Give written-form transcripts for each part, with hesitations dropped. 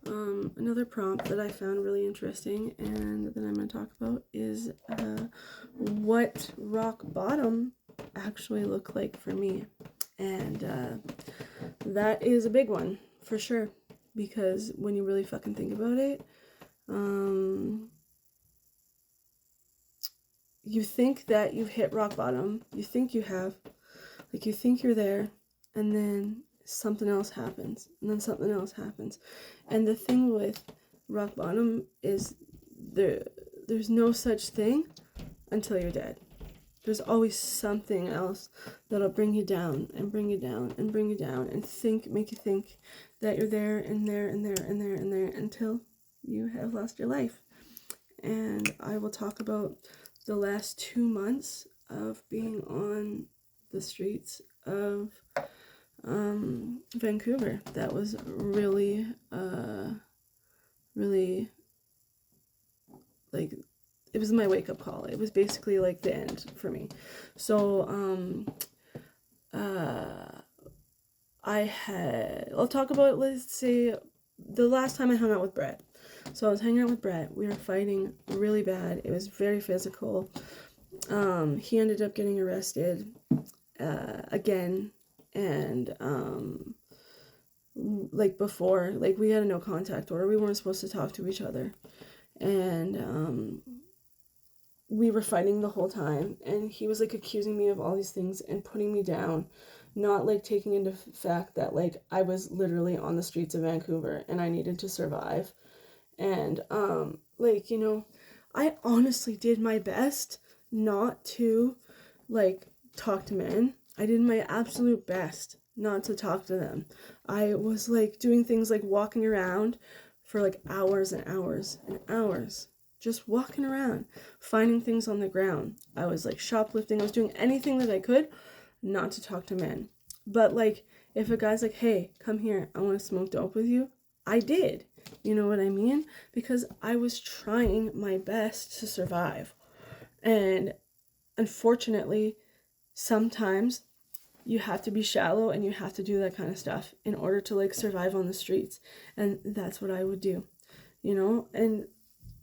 Another prompt that I found really interesting and that I'm going to talk about is what rock bottom actually looked like for me. And that is a big one, for sure. Because when you really fucking think about it, you think that you've hit rock bottom. You think you have. Like, you think you're there, and then something else happens, and then something else happens. And the thing with rock bottom is there's no such thing until you're dead. There's always something else that'll bring you down and bring you down and bring you down and make you think that you're there and there and there and there and there until you have lost your life. And I will talk about the last 2 months of being on the streets of Vancouver. That was really, really, like, it was my wake-up call. It was basically like the end for me. So I'll talk about, let's say, the last time I hung out with Brett. So I was hanging out with Brett. We were fighting really bad. It was very physical. He ended up getting arrested again, and like before, like, we had a no contact order. We weren't supposed to talk to each other, and we were fighting the whole time, and he was like accusing me of all these things and putting me down, not like taking into fact that like I was literally on the streets of Vancouver and I needed to survive. And like, you know, I honestly did my best not to like talk to men. I did my absolute best not to talk to them. I was like doing things like walking around for like hours and hours and hours, just walking around, finding things on the ground. I was like shoplifting. I was doing anything that I could not to talk to men. But like, if a guy's like, hey, come here, I want to smoke dope with you, I did. You know what I mean? Because I was trying my best to survive. And unfortunately, sometimes you have to be shallow and you have to do that kind of stuff in order to like survive on the streets. And that's what I would do, you know? And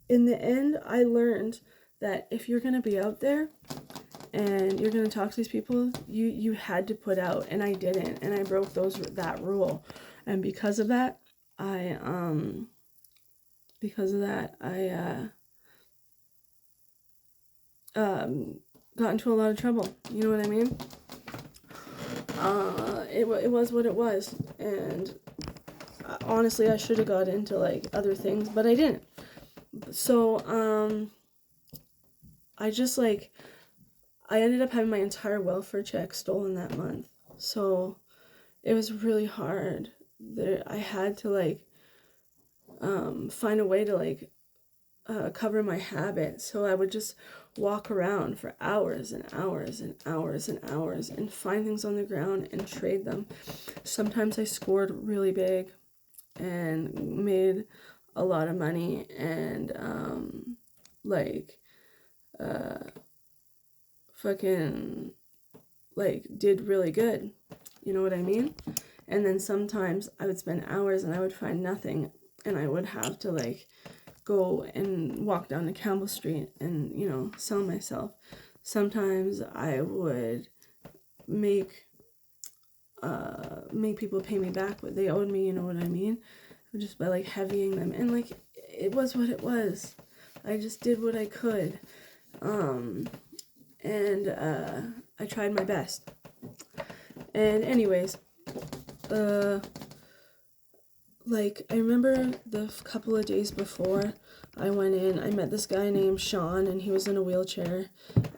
in the end, I learned that if you're going to be out there and you're going to talk to these people, you had to put out, and I didn't, and I broke that rule. And because of that, I got into a lot of trouble. You know what I mean? It was what it was, and honestly, I should have got into like other things, but I didn't. So I just like, I ended up having my entire welfare check stolen that month. So it was really hard. I had to like find a way to like cover my habit. So I would just walk around for hours and hours and hours and hours and find things on the ground and trade them. Sometimes I scored really big and made a lot of money, and fucking like did really good. You know what I mean? And then sometimes I would spend hours and I would find nothing, and I would have to like go and walk down to Campbell Street and, you know, sell myself. Sometimes I would make people pay me back what they owed me, you know what I mean? Just by like heavying them, and like it was what it was. I just did what I could, and I tried my best. And anyways, like, I remember the couple of days before I went in, I met this guy named Sean, and he was in a wheelchair,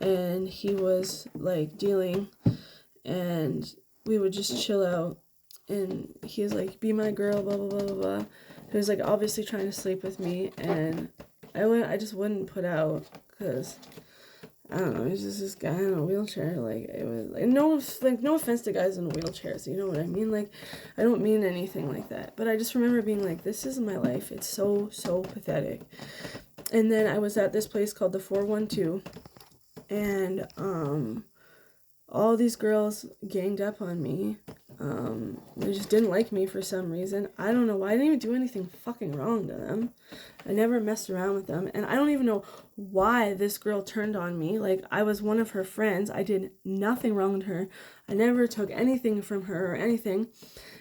and he was like dealing, and we would just chill out, and he was like, be my girl, blah blah blah blah blah. He was like obviously trying to sleep with me, and I just wouldn't put out, because I don't know, he's just this guy in a wheelchair. Like, it was like, no offense to guys in wheelchairs, you know what I mean? Like, I don't mean anything like that, but I just remember being like, this is my life. It's so pathetic. And then I was at this place called the 412, and all these girls ganged up on me, They just didn't like me for some reason. I don't know why. I didn't even do anything fucking wrong to them. I never messed around with them. And I don't even know why this girl turned on me. Like, I was one of her friends. I did nothing wrong to her. I never took anything from her or anything.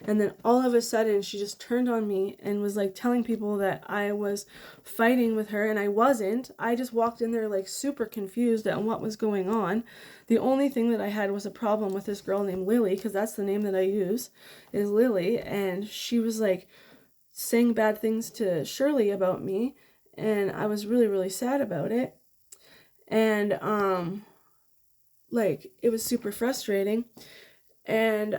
And then all of a sudden, she just turned on me and was like telling people that I was fighting with her. And I wasn't. I just walked in there like super confused at what was going on. The only thing that I had was a problem with this girl named Lily, because that's the name that I use, is Lily. And she was like saying bad things to Shirley about me. And I was really, really sad about it. And, like, it was super frustrating. And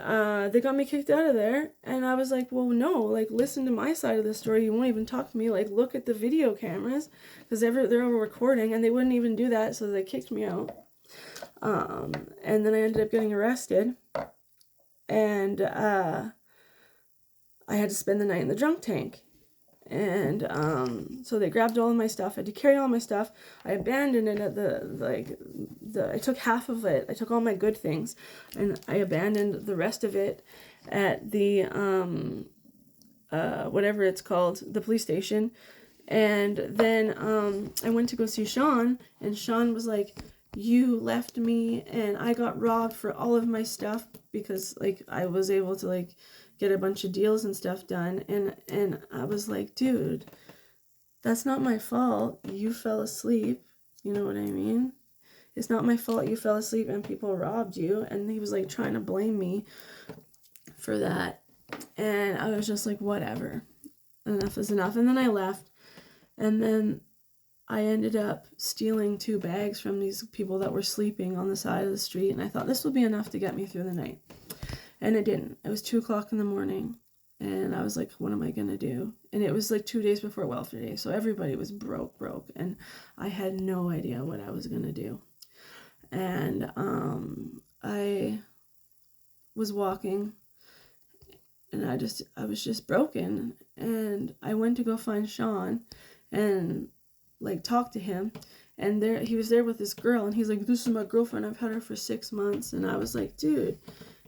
they got me kicked out of there. And I was like, well, no, like, listen to my side of the story. You won't even talk to me. Like, look at the video cameras, because they're over recording, and they wouldn't even do that, so they kicked me out. And then I ended up getting arrested. And I had to spend the night in the drunk tank. And so they grabbed all of my stuff. I had to carry all my stuff. I abandoned it at I took half of it. I took all my good things, and I abandoned the rest of it at the whatever it's called, the police station. And then I went to go see Sean, and Sean was like, you left me and I got robbed for all of my stuff, because like I was able to like get a bunch of deals and stuff done, and I was like, dude, that's not my fault. You fell asleep. You know what I mean? It's not my fault you fell asleep and people robbed you. And he was like trying to blame me for that. And I was just like, whatever. Enough is enough. And then I left. And then I ended up stealing 2 bags from these people that were sleeping on the side of the street. And I thought this would be enough to get me through the night. And it didn't. It was 2 o'clock in the morning. And I was like, what am I going to do? And it was like 2 days before welfare day. So everybody was broke. And I had no idea what I was going to do. And I was walking, and I was just broken. And I went to go find Sean and like talk to him. And he was there with this girl, and he's like, this is my girlfriend. I've had her for 6 months. And I was like, dude,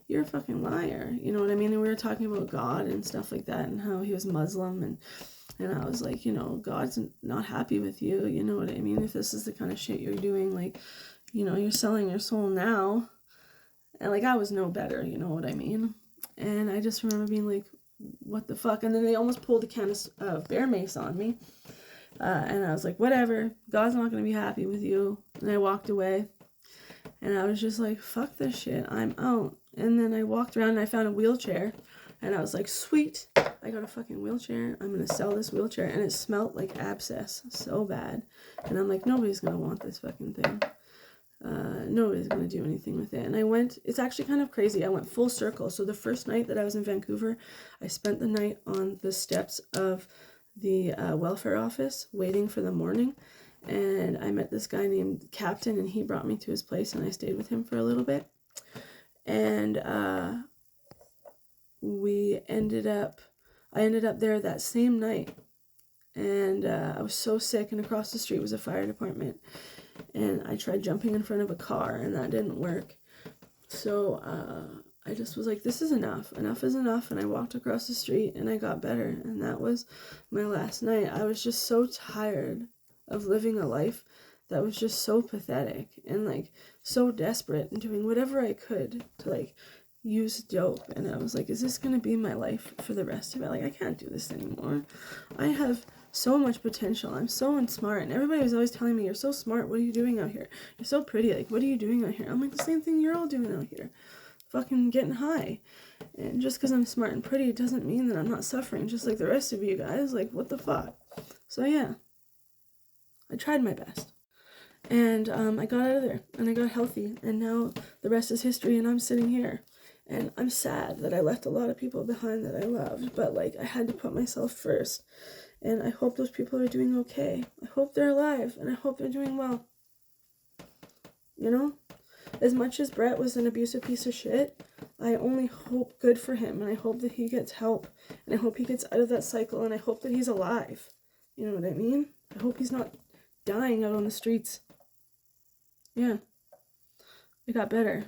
you're a fucking liar. You know what I mean? And we were talking about God and stuff like that, and how he was Muslim. And I was like, you know, God's not happy with you. You know what I mean? If this is the kind of shit you're doing, like, you know, you're selling your soul now. And like, I was no better, you know what I mean? And I just remember being like, what the fuck? And then they almost pulled a can of bear mace on me. And I was like, whatever, God's not going to be happy with you. And I walked away. And I was just like, fuck this shit, I'm out. And then I walked around and I found a wheelchair. And I was like, sweet, I got a fucking wheelchair. I'm going to sell this wheelchair. And it smelled like abscess so bad. And I'm like, nobody's going to want this fucking thing. Nobody's going to do anything with it. And it's actually kind of crazy. I went full circle. So the first night that I was in Vancouver, I spent the night on the steps of the welfare office waiting for the morning. And I met this guy named Captain, and he brought me to his place, and I stayed with him for a little bit. And I ended up there that same night. And I was so sick, and across the street was a fire department. And I tried jumping in front of a car, and that didn't work. So I just was like, this is enough. Enough is enough. And I walked across the street, and I got better. And that was my last night. I was just so tired of living a life that was just so pathetic and like so desperate, and doing whatever I could to like use dope. And I was like, is this gonna be my life for the rest of it? Like, I can't do this anymore. I have so much potential. I'm so smart, and everybody was always telling me, you're so smart, what are you doing out here? You're so pretty, like, what are you doing out here? I'm like, the same thing you're all doing out here, fucking getting high. And just because I'm smart and pretty doesn't mean that I'm not suffering just like the rest of you guys. Like, what the fuck? So yeah, I tried my best. And I got out of there, and I got healthy, and now the rest is history, and I'm sitting here. And I'm sad that I left a lot of people behind that I loved, but like, I had to put myself first. And I hope those people are doing okay. I hope they're alive, and I hope they're doing well. You know? As much as Brett was an abusive piece of shit, I only hope good for him, and I hope that he gets help, and I hope he gets out of that cycle, and I hope that he's alive. You know what I mean? I hope he's not dying out on the streets. Yeah. I got better.